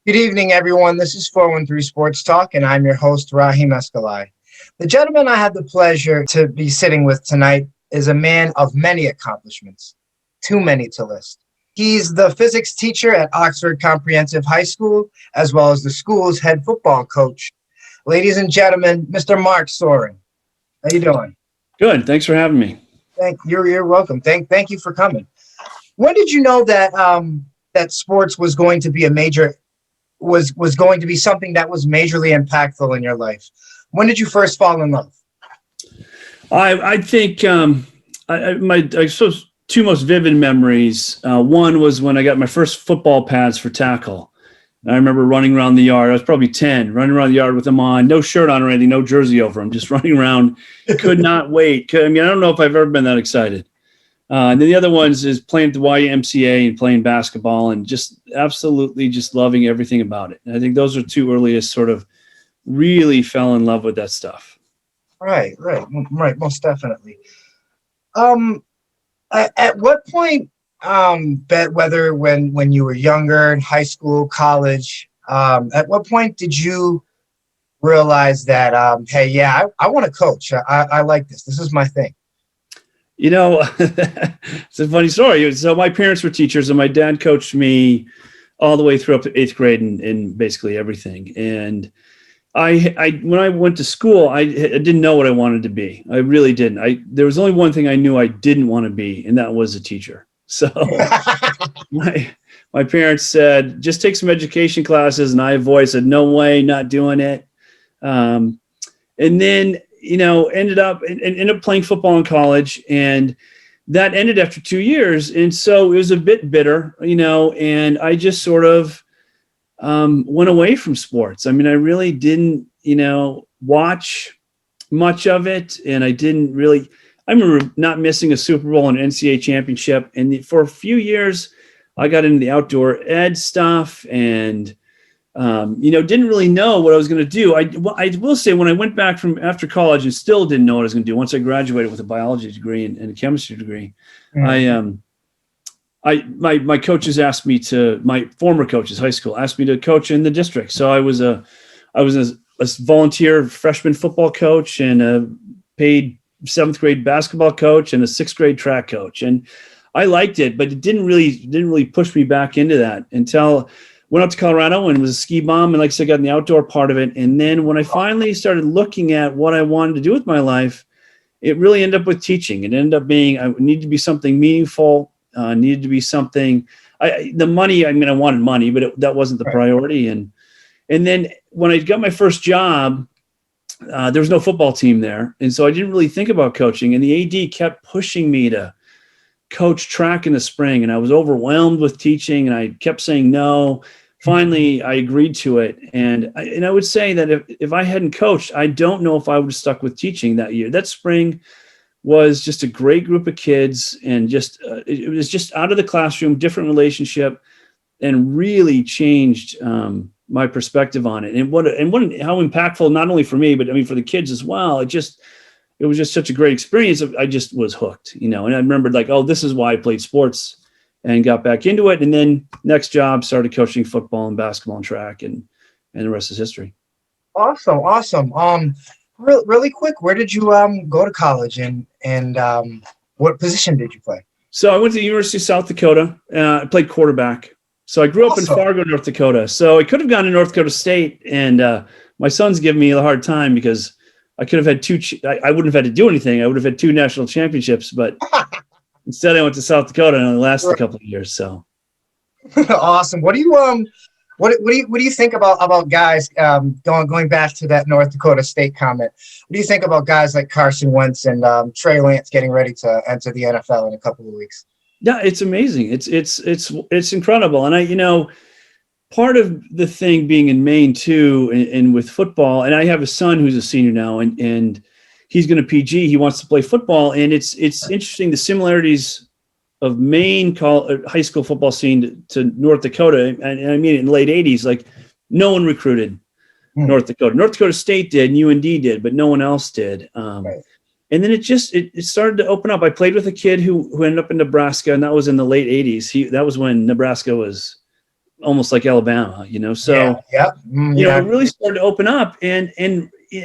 Good evening, everyone. This is 413 Sports Talk, and I'm your host, Rahim Escalai. The gentleman I have the pleasure to be sitting with tonight is a man of many accomplishments, too many to list. He's the physics teacher at Oxford Comprehensive High School, as well as the school's head football coach. Ladies and gentlemen, Mr. Mark Soehren. How you doing? Good. Thanks for having me. You're welcome. Thank you for coming. When did you know that that sports was going to be a major was going to be something that was majorly impactful in your life? When did you first fall in love? I think I suppose two most vivid memories. One was when I got my first football pads for tackle. I remember running around the yard. I was probably 10, running around the yard with them on, no shirt on or anything, no jersey over them, just running around. Could not wait. I mean, I don't know if I've ever been that excited. And then the other ones is playing at the YMCA and playing basketball and just absolutely just loving everything about it. And I think those are two earliest sort of really fell in love with that stuff. Right, most definitely. Um, at what point, whether when you were younger, in high school, college, at what point did you realize that, hey, yeah, I want to coach. I like this. This is my thing. You know, it's a funny story. So my parents were teachers, and my dad coached me all the way through up to eighth grade in basically everything. And I when I went to school, I didn't know what I wanted to be. I really didn't. There was only one thing I knew I didn't want to be, and that was a teacher. So my parents said, just take some education classes, and I said, no way, not doing it. And then ended up playing football in college, and that ended after 2 years. And so it was a bit bitter, and I just sort of went away from sports. I mean, I really didn't, watch much of it. And I remember not missing a Super Bowl and NCAA championship. And for a few years, I got into the outdoor ed stuff and didn't really know what I was going to do. I will say when I went back from after college and still didn't know what I was going to do. Once I graduated with a biology degree and a chemistry degree, my coaches asked me my former coaches, high school, asked me to coach in the district. So I was a volunteer freshman football coach and a paid 7th grade basketball coach and a 6th grade track coach. And I liked it, but it didn't really push me back into that until went out to Colorado and was a ski bum. And like I said, got in the outdoor part of it. And then when I finally started looking at what I wanted to do with my life, it really ended up with teaching. It ended up being, I needed to be something meaningful, needed to be something, I wanted money, but that wasn't the priority. And then when I got my first job, there was no football team there. And so I didn't really think about coaching. And the AD kept pushing me to coach track in the spring. And I was overwhelmed with teaching and I kept saying no. Finally, I agreed to it. And I would say that if I hadn't coached, I don't know if I would have stuck with teaching that year. That spring was just a great group of kids and just it was just out of the classroom, different relationship, and really changed my perspective on it. And how impactful, not only for me, but I mean, for the kids as well. It was just such a great experience. I just was hooked, and I remembered like, oh, this is why I played sports and got back into it. And then next job, started coaching football and basketball and track, and the rest is history. Awesome. Really quick, where did you go to college and what position did you play? So I went to the University of South Dakota. I played quarterback. So I grew up in Fargo, North Dakota. So I could have gone to North Dakota State, and my son's giving me a hard time because I could have had I wouldn't have had to do anything. I would have had 2 national championships, but instead I went to South Dakota and it lasted a couple of years. So awesome. What do you what do you think about guys going back to that North Dakota State comment? What do you think about guys like Carson Wentz and Trey Lance getting ready to enter the NFL in a couple of weeks? Yeah, it's amazing. It's incredible. And part of the thing being in Maine too, and with football, and I have a son who's a senior now, and he's going to PG. He wants to play football, and it's interesting the similarities of Maine high school football scene to North Dakota. And I mean, in the late 80s, like no one recruited North Dakota. North Dakota State did, and UND did, but no one else did. Right. And then it started to open up. I played with a kid who ended up in Nebraska, and that was in the late 80s. That was when Nebraska was almost like Alabama, so. Yeah. Yep. It really started to open up. And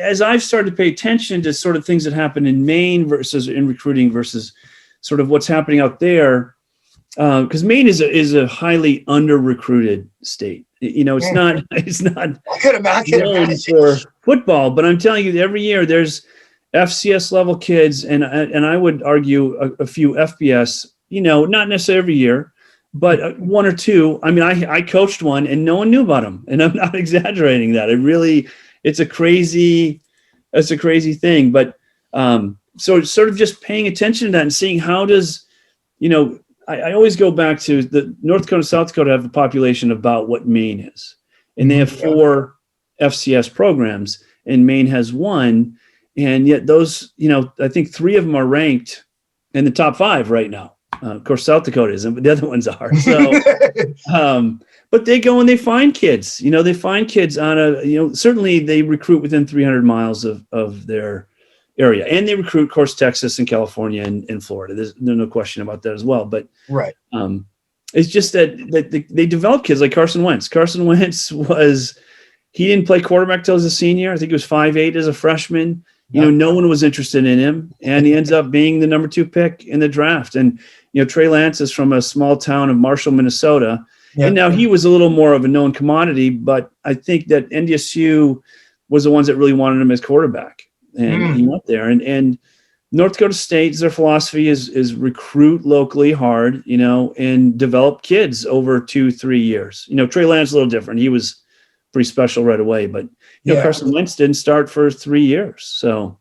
as I've started to pay attention to sort of things that happen in Maine versus in recruiting versus sort of what's happening out there, because Maine is a highly under-recruited state. It's not I could imagine known for football, but I'm telling you, every year there's FCS level kids, and I would argue a few FBS. Not necessarily every year, but one or two. I mean, I coached one, and no one knew about him, and I'm not exaggerating that. It's a crazy thing. But so it's sort of just paying attention to that and seeing how does, I always go back to the North Dakota, South Dakota have a population about what Maine is, and they have 4 FCS programs, and Maine has 1, and yet those, I think 3 of them are ranked in the top 5 right now. Of course, South Dakota isn't, but the other ones are. So, but they go and they find kids. They find kids on certainly they recruit within 300 miles of their area, and they recruit, of course, Texas and California and Florida. There's no question about that as well. But right, it's just that they develop kids like Carson Wentz. Carson Wentz he didn't play quarterback till as a senior. I think he was 5'8" as a freshman. No one was interested in him, and he ends up being the number 2 pick in the draft. And Trey Lance is from a small town of Marshall, Minnesota. Yep. And now he was a little more of a known commodity, but I think that NDSU was the ones that really wanted him as quarterback. And he went there. And North Dakota State, their philosophy is recruit locally hard, and develop kids over 2-3 years. Trey Lance is a little different. He was pretty special right away, but Carson Wentz didn't start for 3 years. So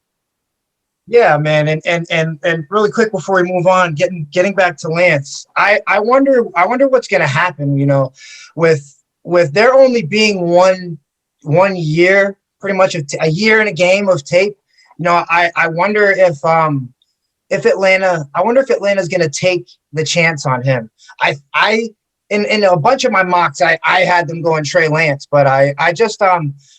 yeah, man. And really quick before we move on, getting back to Lance, I wonder what's going to happen, with there only being one year, pretty much a year and a game of tape. I wonder if Atlanta's going to take the chance on him. In a bunch of my mocks, I had them going Trey Lance, but I just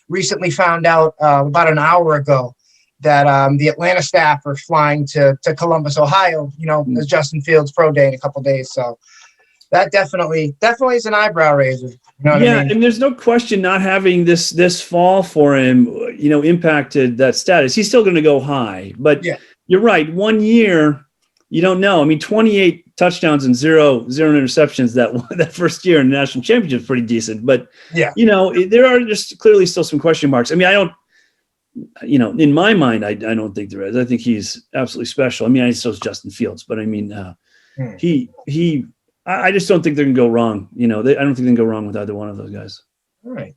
recently found out about an hour ago that the Atlanta staff are flying to Columbus, Ohio, as Justin Fields' pro day in a couple days. So that definitely is an eyebrow raiser. What I mean? And there's no question not having this fall for him, impacted that status. He's still going to go high, but you're right. 1 year, you don't know. I mean, 28 touchdowns and zero interceptions that first year in the national championship is pretty decent. But there are just clearly still some question marks. I mean, I don't. In my mind, I don't think there is. I think he's absolutely special. I mean, so is Justin Fields, but I mean, I just don't think they can go wrong. I don't think they can go wrong with either one of those guys. All right.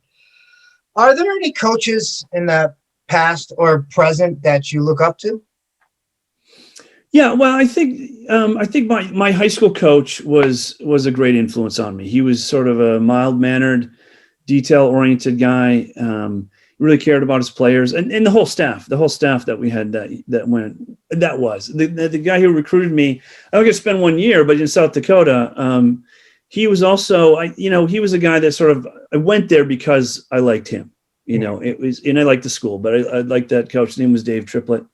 Are there any coaches in the past or present that you look up to? Yeah, well, I think my high school coach was a great influence on me. He was sort of a mild-mannered, detail-oriented guy. Really cared about his players and the whole staff that we had the guy who recruited me. I don't get to spend 1 year, but in South Dakota, he was also, he was a guy that sort of, I went there because I liked him, it was, and I liked the school, but I liked that coach. His name was Dave Triplett.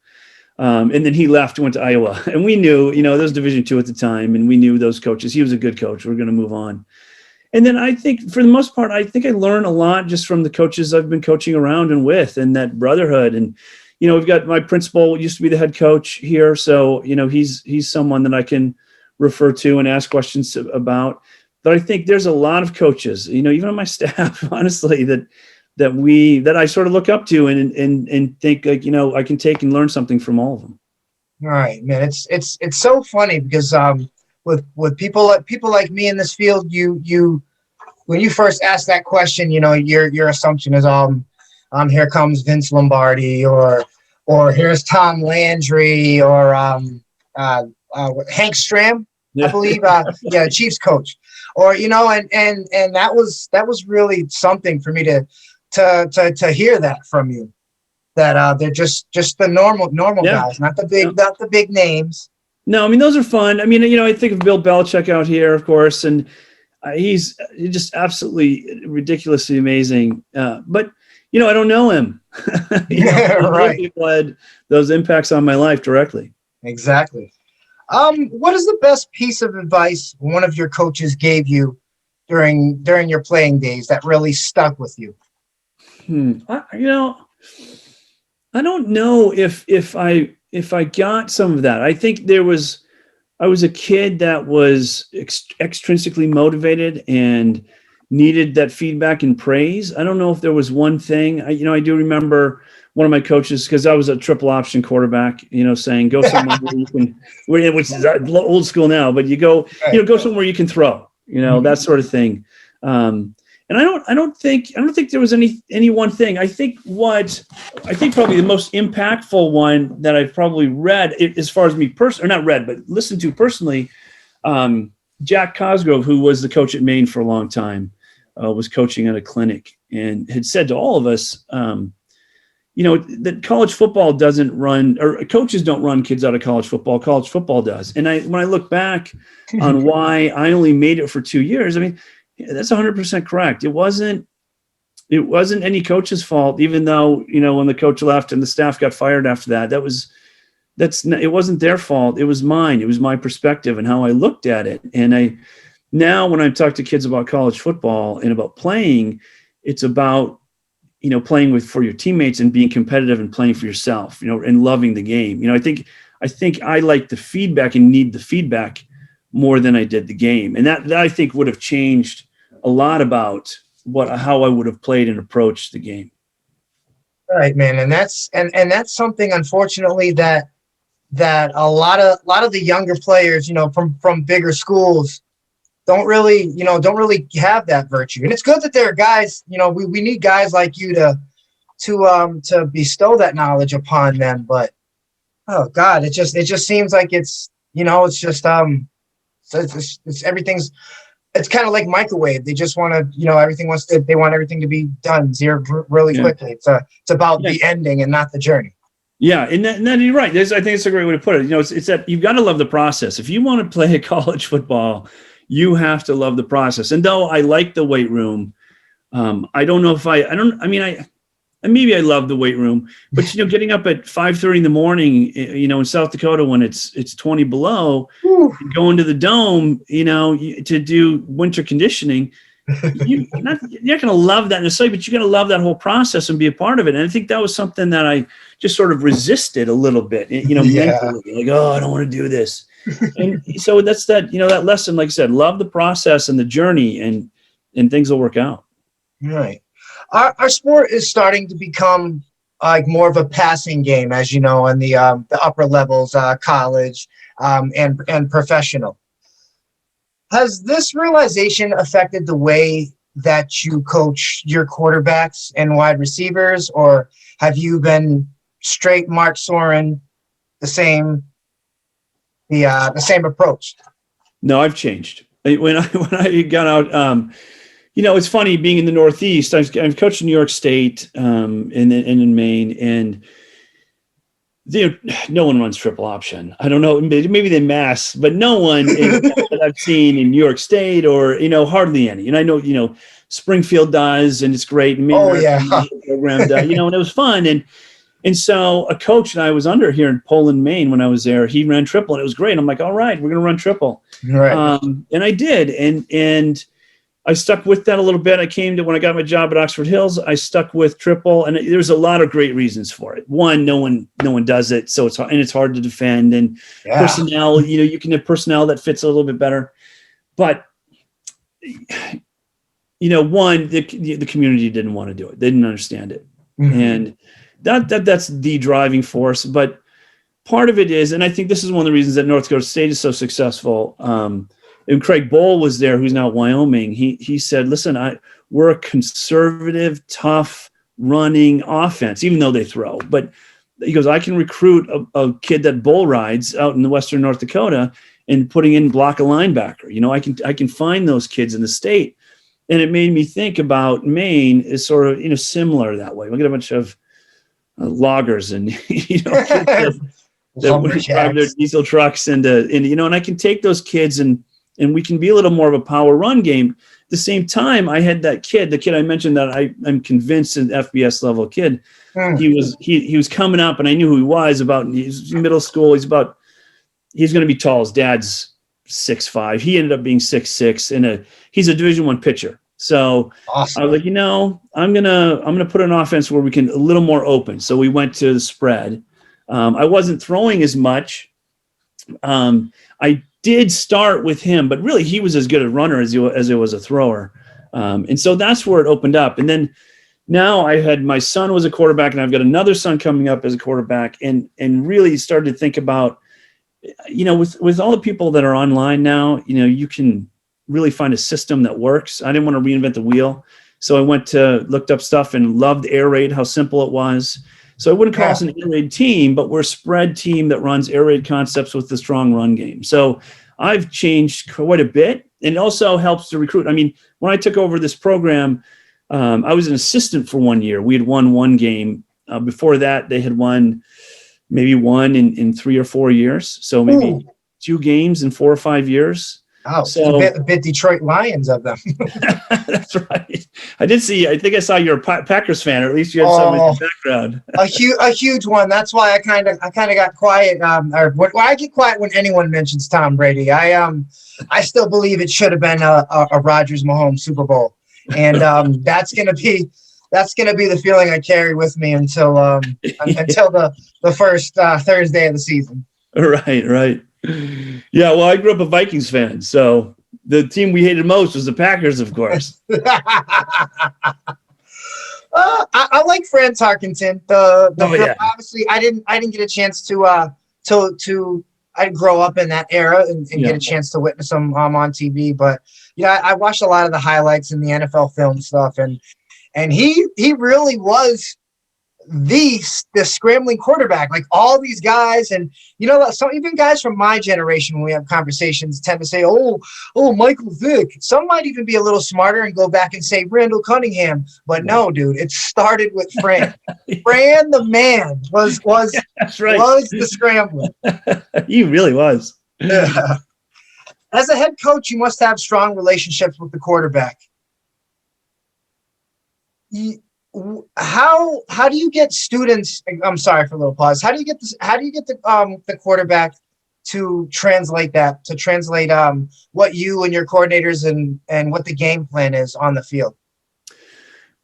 And then he left and went to Iowa, and we knew, there was Division II at the time, and we knew those coaches. He was a good coach. We're going to move on. And then I think for the most part, I think I learned a lot just from the coaches I've been coaching around and with, and that brotherhood. And, we've got my principal used to be the head coach here. So, he's someone that I can refer to and ask questions about. But I think there's a lot of coaches, even on my staff, honestly, that I sort of look up to and think like, I can take and learn something from all of them. All right, man. It's so funny because, with people like me in this field, you when you first ask that question, your assumption is here comes Vince Lombardi or here's Tom Landry or Hank Stram, I believe, Chiefs coach, or and that was really something for me to hear that from you, that they're just the normal guys, not the big names. No, I mean, those are fun. I mean, I think of Bill Belichick out here, of course, and he's just absolutely ridiculously amazing. But, I don't know him. Right. People had those impacts on my life directly. Exactly. What is the best piece of advice one of your coaches gave you during your playing days that really stuck with you? I don't know if I got some of that. I think I was a kid that was extrinsically motivated and needed that feedback and praise. I don't know if there was one thing. I do remember one of my coaches, because I was a triple option quarterback, saying go somewhere where you can, which is old school now, but you go, go somewhere you can throw, that sort of thing. And I don't think there was any one thing. I think probably the most impactful one that I've probably read, as far as me personally, or not read, but listened to personally, Jack Cosgrove, who was the coach at Maine for a long time, was coaching at a clinic and had said to all of us, that college football doesn't run, or coaches don't run kids out of college football. College football does. And when I look back on why I only made it for 2 years, I mean, that's 100% correct. It wasn't any coach's fault, even though, when the coach left and the staff got fired after that, it wasn't their fault. It was mine. It was my perspective and how I looked at it. And now when I talk to kids about college football and about playing, it's about, playing for your teammates and being competitive and playing for yourself, and loving the game. I think I like the feedback and need the feedback more than I did the game. And that I think would have changed a lot about how I would have played and approached the game. All right, man. And that's something, unfortunately, that a lot of the younger players, from bigger schools don't really have that virtue. And it's good that there are guys, we need guys like you to bestow that knowledge upon them. But oh God, it just seems like it's everything's, it's kind of like microwave. They just want to, they want everything to be done really quickly. It's about the ending and not the journey. Yeah, and then you're right. I think it's a great way to put it. It's that you've got to love the process. If you want to play college football, you have to love the process. And though I like the weight room, I don't know if maybe I love the weight room, but getting up at 5:30 in the morning, in South Dakota when it's 20 below, going to the dome, to do winter conditioning, you're not going to love that necessarily, but you're going to love that whole process and be a part of it. And I think that was something that I just sort of resisted a little bit, mentally, like, oh, I don't want to do this. And so that's that lesson, like I said, love the process and the journey, and things will work out. Right. Our sport is starting to become like more of a passing game, as you know, in the upper levels, college, and professional. Has this realization affected the way that you coach your quarterbacks and wide receivers, or have you been straight Mark Soehren, the same approach? No, I've changed. When I got out, it's funny being in the Northeast. I've coached in New York State, and in Maine, and no one runs triple option. I don't know, maybe they mass, but no one that I've seen in New York State, or hardly any. And I know Springfield does, and it's great. And program does, and it was fun. And so a coach that I was under here in Poland, Maine, when I was there, he ran triple, and it was great. I'm like, all right, we're going to run triple. Right. And I did. And I stuck with that a little bit. When I got my job at Oxford Hills, I stuck with triple, and there's a lot of great reasons for it. One, no one does it. So it's hard to defend, and personnel, you can have personnel that fits a little bit better. But, one, the community didn't want to do it. They didn't understand it. Mm-hmm. And that's the driving force. But part of it is, and I think this is one of the reasons that North Dakota State is so successful. And Craig Bohl was there, who's now at Wyoming. He said, listen, we're a conservative, tough running offense, even though they throw. But he goes, I can recruit a kid that bull rides out in the Western North Dakota and putting in block a linebacker. I can find those kids in the state. And it made me think about Maine is sort of, similar that way. We get a bunch of loggers and, kids that drive their diesel trucks and I can take those kids and we can be a little more of a power run game. At the same time, I had the kid I mentioned that I'm convinced an FBS level kid. He was coming up, and I knew who he was. He's middle school. He's going to be tall. His dad's 6'5". He ended up being 6'6", and he's a Division I pitcher. So Awesome. I was like, I'm gonna put an offense where we can a little more open. So we went to the spread. I wasn't throwing as much. I did start with him, but really he was as good a runner as he was a thrower. And so that's where it opened up. And then now my son was a quarterback, and I've got another son coming up as a quarterback, and really started to think about, with all the people that are online now, you can really find a system that works. I didn't want to reinvent the wheel. So I looked up stuff and loved air raid, how simple it was. So I wouldn't call us an air raid team, but we're a spread team that runs air raid concepts with the strong run game. So I've changed quite a bit, and it also helps to recruit. I mean, when I took over this program, I was an assistant for 1 year. We had won one game. Before that, they had won maybe one in 3 or 4 years. So maybe 2 games in 4 or 5 years. Oh, so a bit Detroit Lions of them. That's right. I think I saw you're a Packers fan, or at least you had some in the background. a huge one. That's why I kind of got quiet. I get quiet when anyone mentions Tom Brady. I still believe it should have been a Rodgers Mahomes Super Bowl, and that's gonna be the feeling I carry with me until the first Thursday of the season. Right. Yeah, well, I grew up a Vikings fan, so the team we hated most was the Packers, of course. I like Fran Tarkenton. Obviously, I didn't get a chance to I grow up in that era and get a chance to witness him on TV. But I watched a lot of the highlights and the NFL film stuff, and he really was the scrambling quarterback. Like all these guys, and some even guys from my generation, when we have conversations, tend to say, oh, Michael Vick. Some might even be a little smarter and go back and say Randall Cunningham. But no, dude, it started with Fran. Fran, the man, was That's right. was the scrambler. He really was. Yeah. As a head coach, you must have strong relationships with the quarterback. How do you get students? I'm sorry for a little pause. How do you get the quarterback to translate what you and your coordinators and what the game plan is on the field?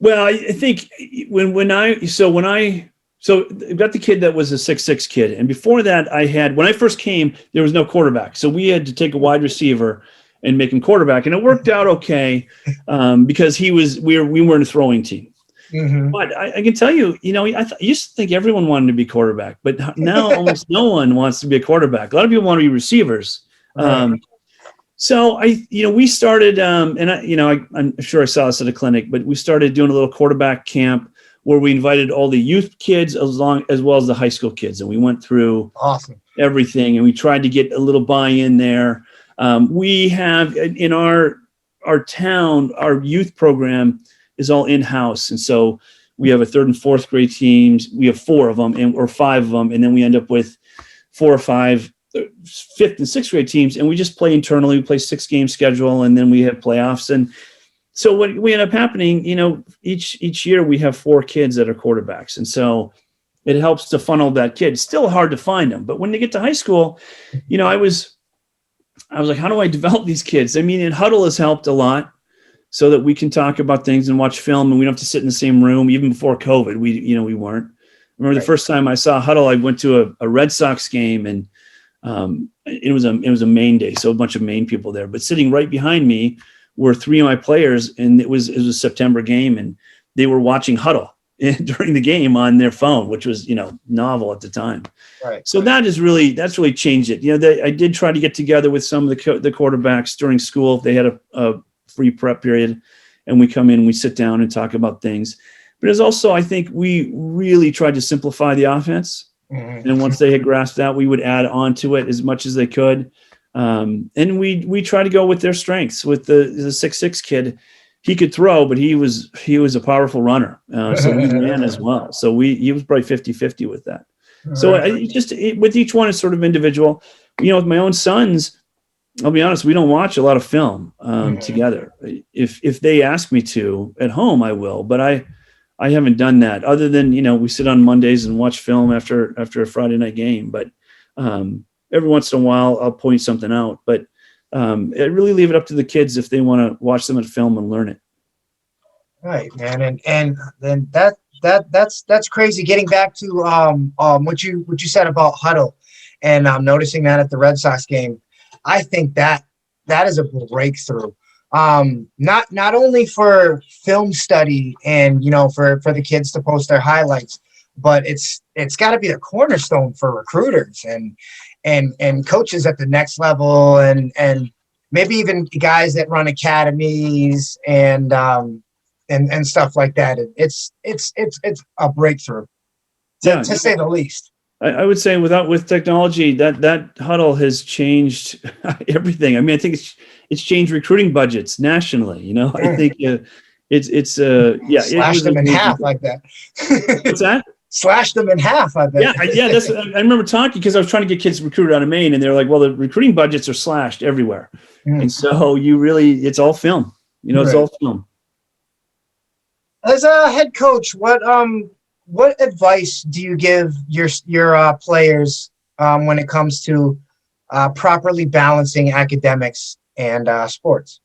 Well, I think when I got the kid that was a 6'6" kid, and before that when I first came, there was no quarterback, so we had to take a wide receiver and make him quarterback, and it worked out okay because we weren't a throwing team. Mm-hmm. But I can tell you, I used to think everyone wanted to be quarterback, but now almost no one wants to be a quarterback. A lot of people want to be receivers. Right. So we started, I'm sure I saw this at a clinic, but we started doing a little quarterback camp where we invited all the youth kids as well as the high school kids, and we went through everything, and we tried to get a little buy-in there. We have in our town, our youth program is all in-house. And so we have a 3rd and 4th grade teams. We have 4 of them or 5 of them. And then we end up with 4 or 5 5th and 6th grade teams. And we just play internally. We play 6-game schedule, and then we have playoffs. And so what we end up happening, each year we have 4 kids that are quarterbacks. And so it helps to funnel that kid. It's still hard to find them. But when they get to high school, I was like, how do I develop these kids? I mean, and Huddle has helped a lot, so that we can talk about things and watch film, and we don't have to sit in the same room. Even before COVID, we weren't. I remember the first time I saw Huddle, I went to a Red Sox game, and it was a Maine day, so a bunch of Maine people there. But sitting right behind me were 3 of my players, and it was a September game, and they were watching Huddle during the game on their phone, which was novel at the time. Right. So that's really changed it. I did try to get together with some of the quarterbacks during school if they had a free prep period, and we come in, we sit down and talk about things. But it's also, I think we really tried to simplify the offense. Mm-hmm. And once they had grasped that, we would add on to it as much as they could. And we try to go with their strengths. With the 6'6" kid, he could throw, but he was a powerful runner. So we ran as well. So he was probably 50-50 with that. Right. So with each one, it's sort of individual. With my own sons, I'll be honest, we don't watch a lot of film together. If they ask me to at home, I will, but I haven't done that other than, we sit on Mondays and watch film after a Friday night game. But every once in a while I'll point something out. But I really leave it up to the kids if they want to watch them at film and learn it. Right, man, and then that's crazy. Getting back to what you said about huddle, and noticing that at the Red Sox game, I think that is a breakthrough. Not only for film study and for the kids to post their highlights, but it's got to be a cornerstone for recruiters and coaches at the next level, and maybe even guys that run academies and stuff like that. It's a breakthrough, to say the least. I would say with technology, that huddle has changed everything. I mean, I think it's changed recruiting budgets nationally. I think it's slashed them in half like that. What's that? Slashed them in half. I bet. Yeah. I remember talking because I was trying to get kids recruited out of Maine, and they're like, "Well, the recruiting budgets are slashed everywhere," and so it's all film. It's all film. As a head coach, what advice do you give your players when it comes to properly balancing academics and sports?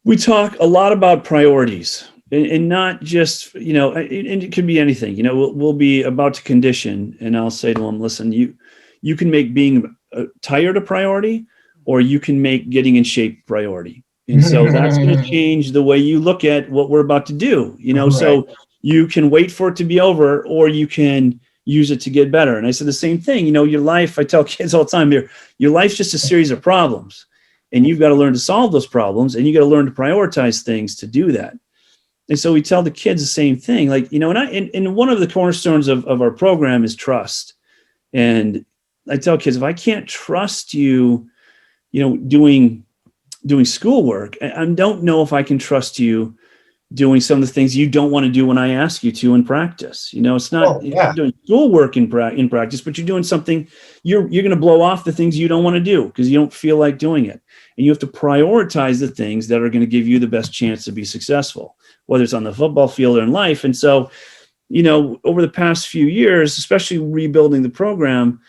We talk a lot about priorities, and not just and it could be anything. We'll be about to condition, and I'll say to them, "Listen, you can make being tired a priority, or you can make getting in shape a priority." And so that's going to change the way you look at what we're about to do, Right. So you can wait for it to be over, or you can use it to get better. And I said the same thing, your life, I tell kids all the time here, your life's just a series of problems, and you've got to learn to solve those problems, and you got to learn to prioritize things to do that. And so we tell the kids the same thing, and one of the cornerstones of our program is trust. And I tell kids, if I can't trust you, doing schoolwork, I don't know if I can trust you doing some of the things you don't want to do when I ask you to in practice. It's not you're doing schoolwork in practice, but you're doing something, you're going to blow off the things you don't want to do because you don't feel like doing it. And you have to prioritize the things that are going to give you the best chance to be successful, whether it's on the football field or in life. And so, over the past few years, especially rebuilding the program,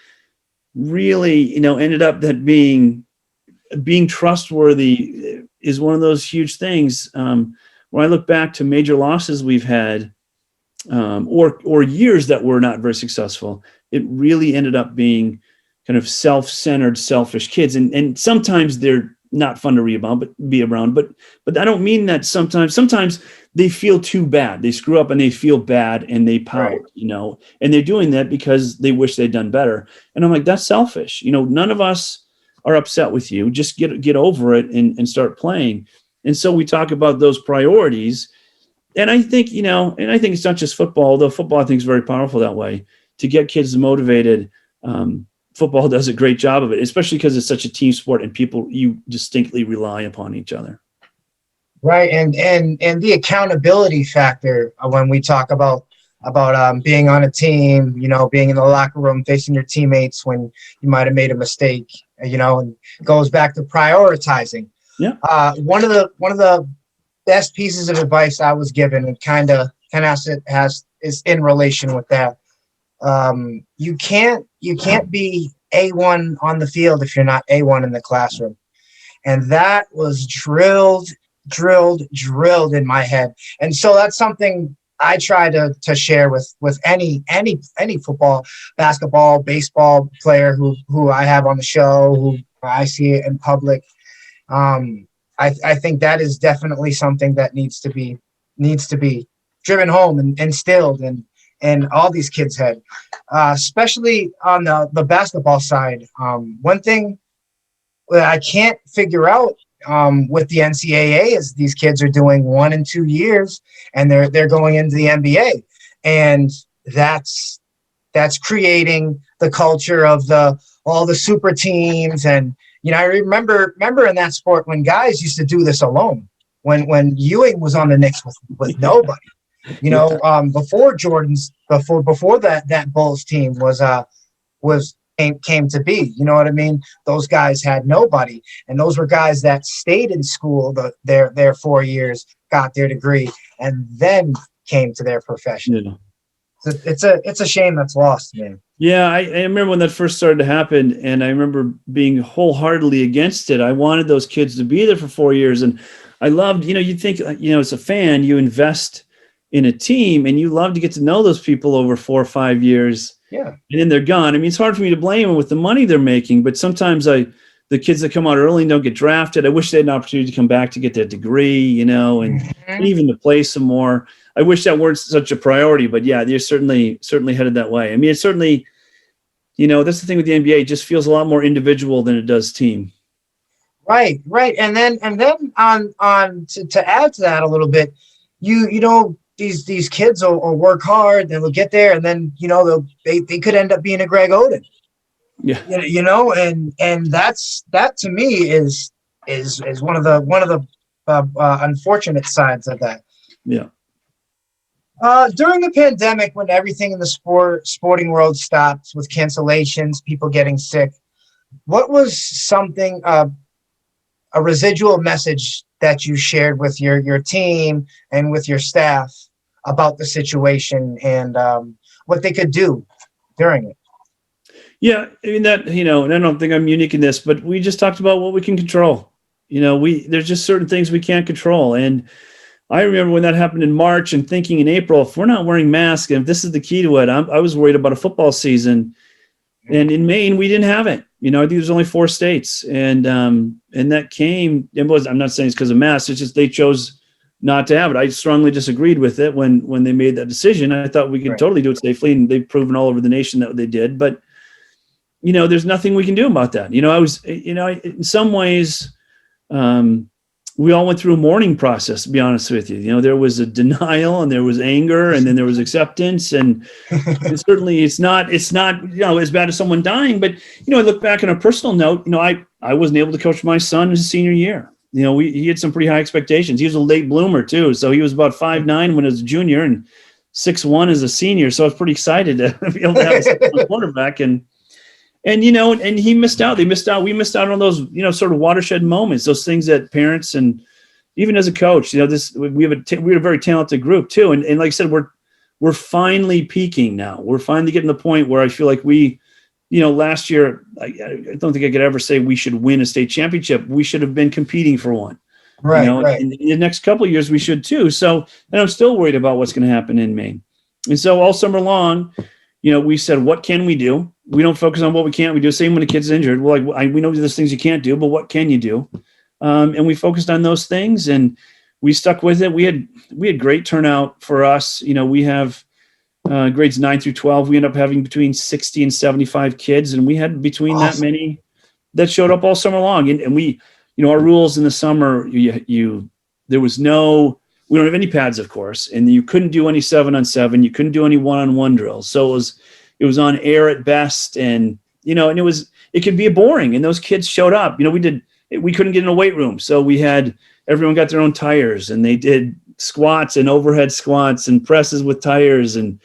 really, ended up that being trustworthy is one of those huge things. When I look back to major losses we've had, or years that were not very successful, it really ended up being kind of self-centered, selfish kids. And sometimes they're not fun to be around, but I don't mean that sometimes they feel too bad. They screw up and they feel bad and they pout, right. And they're doing that because they wish they'd done better. And I'm like, that's selfish. None of us are upset with you. Just get over it and start playing. And so we talk about those priorities. And I think, it's not just football, although football I think is very powerful that way, to get kids motivated. Football does a great job of it, especially because it's such a team sport and you distinctly rely upon each other. Right. And the accountability factor when we talk about being on a team, being in the locker room, facing your teammates when you might have made a mistake, and goes back to prioritizing. Yeah. One of the best pieces of advice I was given, and kind of is in relation with that. You can't be A1 on the field if you're not A1 in the classroom. And that was drilled in my head. And so that's something I try to share with any football, basketball, baseball player who I have on the show, who I see it in public. I think that is definitely something that needs to be driven home and instilled in all these kids' head, especially on the basketball side. One thing that I can't figure out with the NCAA is these kids are doing 1 and 2 years and they're going into the NBA, and that's creating the culture of all the super teams. And I remember in that sport when guys used to do this alone, when Ewing was on the Knicks with nobody, before Jordan's before that Bulls team came to be, you know what I mean? Those guys had nobody, and those were guys that stayed in school their 4 years, got their degree, and then came to their profession. Yeah. It's a shame that's lost, man. Yeah, I remember when that first started to happen, and I remember being wholeheartedly against it. I wanted those kids to be there for 4 years, and I loved, you'd think, as a fan, you invest in a team, and you love to get to know those people over 4 or 5 years. Yeah. And then they're gone. I mean, it's hard for me to blame them with the money they're making, but sometimes the kids that come out early and don't get drafted, I wish they had an opportunity to come back to get their degree, and even to play some more. I wish that weren't such a priority, but yeah, they're certainly headed that way. I mean, it's certainly, that's the thing with the NBA. It just feels a lot more individual than it does team. Right. And then on to add to that a little bit, these kids will work hard, they'll get there, and then they could end up being a Greg Oden. Yeah. And that to me is one of the unfortunate sides of that. Yeah. During the pandemic, when everything in the sporting world stopped with cancellations, people getting sick, what was something, a residual message that you shared with your team and with your staff about the situation and what they could do during it? Yeah, I mean and I don't think I'm unique in this, but we just talked about what we can control. There's just certain things we can't control. And I remember when that happened in March and thinking in April, if we're not wearing masks, and if this is the key to it, I was worried about a football season. And in Maine, we didn't have it. I think there's only 4 states. And that came, I'm not saying it's because of masks, it's just they chose not to have it. I strongly disagreed with it when they made that decision. I thought we could totally do it safely, and they've proven all over the nation that they did. But, there's nothing we can do about that. In some ways, we all went through a mourning process, to be honest with you. There was a denial, and there was anger, and then there was acceptance. And certainly it's not as bad as someone dying. But, I look back on a personal note, I wasn't able to coach my son his senior year. He had some pretty high expectations. He was a late bloomer too. So he was about 5'9" when he was a junior and 6'1" as a senior. So I was pretty excited to be able to have a quarterback. And he missed out. They missed out. We missed out on those, sort of watershed moments, those things that parents, and even as a coach, we have a very talented group too. And like I said, we're finally peaking now. We're finally getting to the point where I feel like last year, I don't think I could ever say we should win a state championship. We should have been competing for one. Right. In the next couple of years, we should too. So, and I'm still worried about what's going to happen in Maine. And so all summer long, we said, what can we do? We don't focus on what we can't. We do the same when a kid's injured. We're like, we know there's things you can't do, but what can you do? And we focused on those things, and we stuck with it. We had great turnout for us. We have grades 9 through 12. We end up having between 60 and 75 kids, and we had between that many that showed up all summer long. And we, our rules in the summer, there was we don't have any pads, of course, and you couldn't do any 7-on-7. You couldn't do any 1-on-1 drills. So it was on air at best, and it could be boring. And those kids showed up. We couldn't get in a weight room, so everyone got their own tires, and they did squats and overhead squats and presses with tires and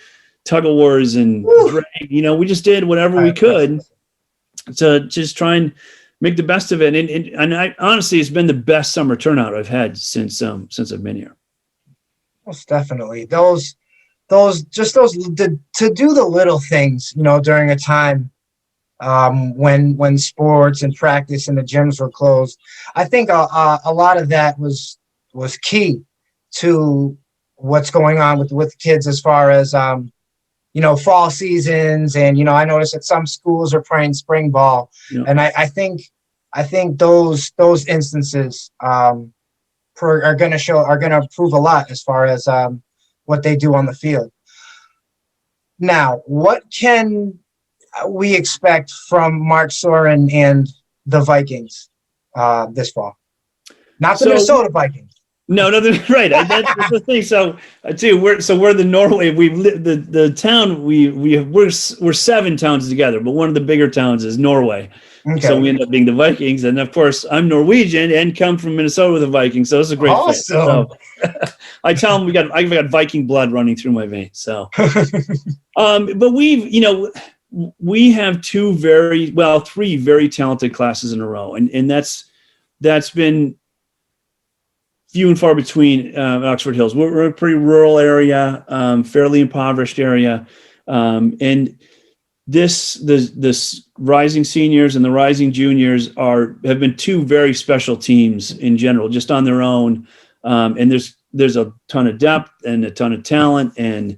tug of wars and drag. We just did whatever we could to just try and make the best of it. And I honestly, it's been the best summer turnout I've had since I've been here. Most definitely. To do the little things, during a time when sports and practice and the gyms were closed. I think a lot of that was key to what's going on with kids as far as fall seasons, and I noticed that some schools are playing spring ball, and I think those instances are going to prove a lot as far as what they do on the field. Now, what can we expect from Mark Soehren and the Vikings this fall? Not the Minnesota Vikings. No, right. That's the thing. So, we're the Norway. The town. We're 7 towns together, but one of the bigger towns is Norway. Okay. So we end up being the Vikings, and of course, I'm Norwegian and come from Minnesota with the Vikings. So it's a great fit. So I tell them I've got Viking blood running through my veins. So, but we have 3 very talented classes in a row, and that's been few and far between Oxford Hills. We're a pretty rural area, fairly impoverished area, and this rising seniors and the rising juniors have been two very special teams in general, just on their own. And there's a ton of depth and a ton of talent, and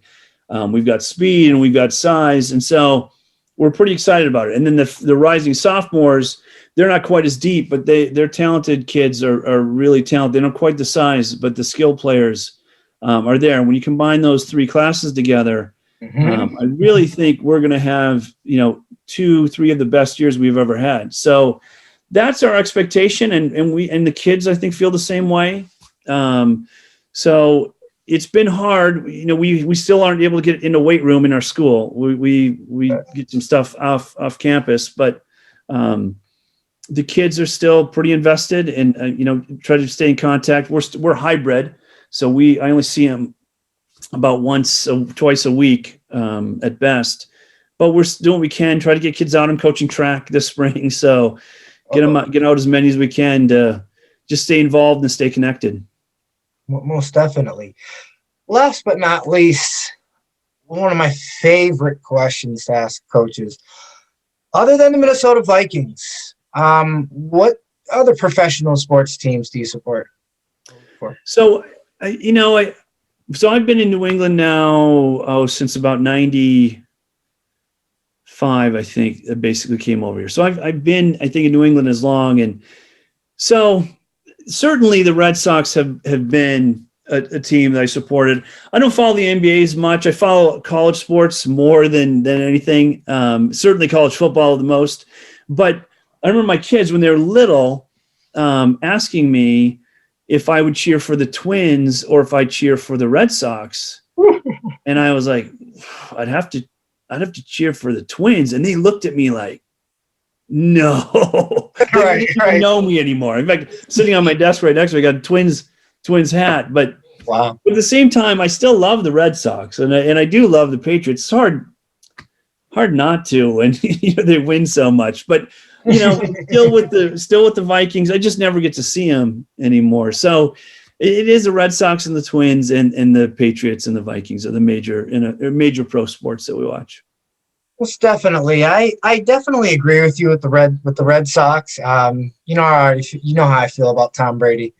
we've got speed and we've got size, and so we're pretty excited about it. And then the rising sophomores, they're not quite as deep, but they're talented kids, are really talented. They're not quite the size, but the skill players are there. And when you combine those three classes together, I really think we're going to have 2-3 of the best years we've ever had. So that's our expectation, and the kids, I think, feel the same way. So it's been hard. We still aren't able to get in a weight room in our school. We get some stuff off campus, but the kids are still pretty invested, and try to stay in contact. We're hybrid, so I only see them about twice a week at best. But we're doing what we can, try to get kids out. I'm coaching track this spring, so get out as many as we can to just stay involved and stay connected. Most definitely. Last but not least, one of my favorite questions to ask coaches, other than the Minnesota Vikings, what other professional sports teams do you support? So, I've been in New England now since about 95, I think. I basically came over here. So I've been, I think, in New England as long, and so certainly the Red Sox have been a team that I supported. I don't follow the NBA as much. I follow college sports more than anything. Certainly college football the most. But I remember my kids, when they were little, asking me if I would cheer for the Twins or if I'd cheer for the Red Sox. And I was like, I'd have to cheer for the Twins. And they looked at me like, no, they don't know me anymore. In fact, sitting on my desk right next to me, I got a Twins hat. But wow. At the same time, I still love the Red Sox, and I do love the Patriots. It's hard not to when they win so much. But still with the Vikings, I just never get to see them anymore. So it is the Red Sox and the Twins and the Patriots and the Vikings are the major pro sports that we watch. Most definitely. I definitely agree with you with the Red Sox. You know how I feel about Tom Brady.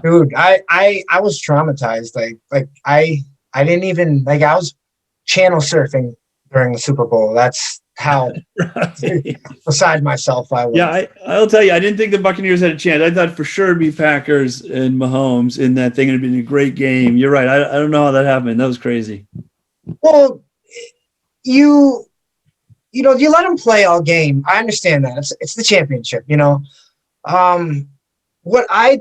Dude, I was traumatized. Like I didn't even I was channel surfing during the Super Bowl. That's how beside myself I was. Yeah, I'll tell you, I didn't think the Buccaneers had a chance. I thought for sure it'd be Packers and Mahomes in that thing. It'd been a great game. You're right. I don't know how that happened. That was crazy. Well, you let them play all game. I understand that. It's the championship, What I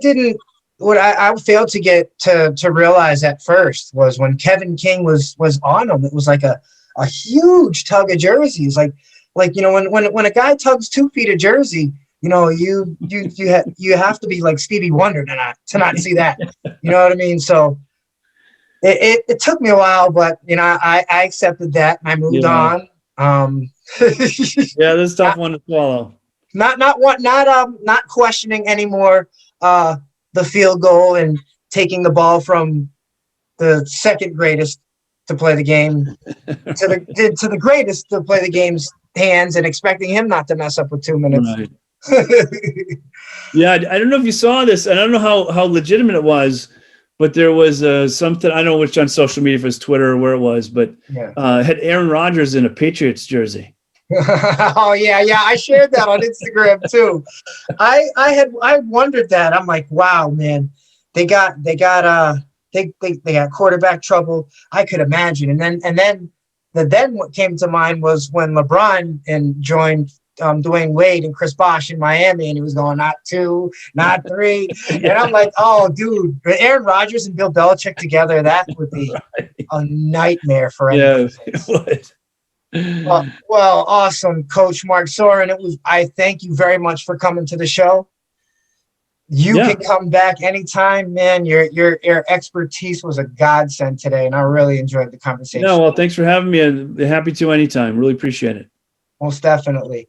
failed to get to realize at first was when Kevin King was on them, it was like a huge tug of jerseys. Like when a guy tugs 2 feet of jersey, you have to be like Stevie Wonder to not see that. You know what I mean? So it took me a while, but I accepted that and I moved on. Yeah, this is a tough one to swallow. Not questioning anymore the field goal and taking the ball from the second greatest to play the game to the greatest to play the game's hands and expecting him not to mess up with 2 minutes. Right. Yeah, I don't know if you saw this, and I don't know how legitimate it was, but there was something, I don't know which on social media, if it was Twitter or where it was, but had Aaron Rodgers in a Patriots jersey. Oh yeah, I shared that on Instagram too. I wondered that. I'm like, wow, man, they got quarterback trouble. I could imagine. And then what came to mind was when LeBron joined Dwayne Wade and Chris Bosh in Miami, and he was going not 2, not 3, and I'm like, oh, dude, Aaron Rodgers and Bill Belichick together, that would be a nightmare for anyone. Yeah, it would. Well, awesome, Coach Mark Soehren. I thank you very much for coming to the show. You can come back anytime, man. Your expertise was a godsend today, and I really enjoyed the conversation. No, well, thanks for having me. I'm happy to anytime. Really appreciate it. Most definitely.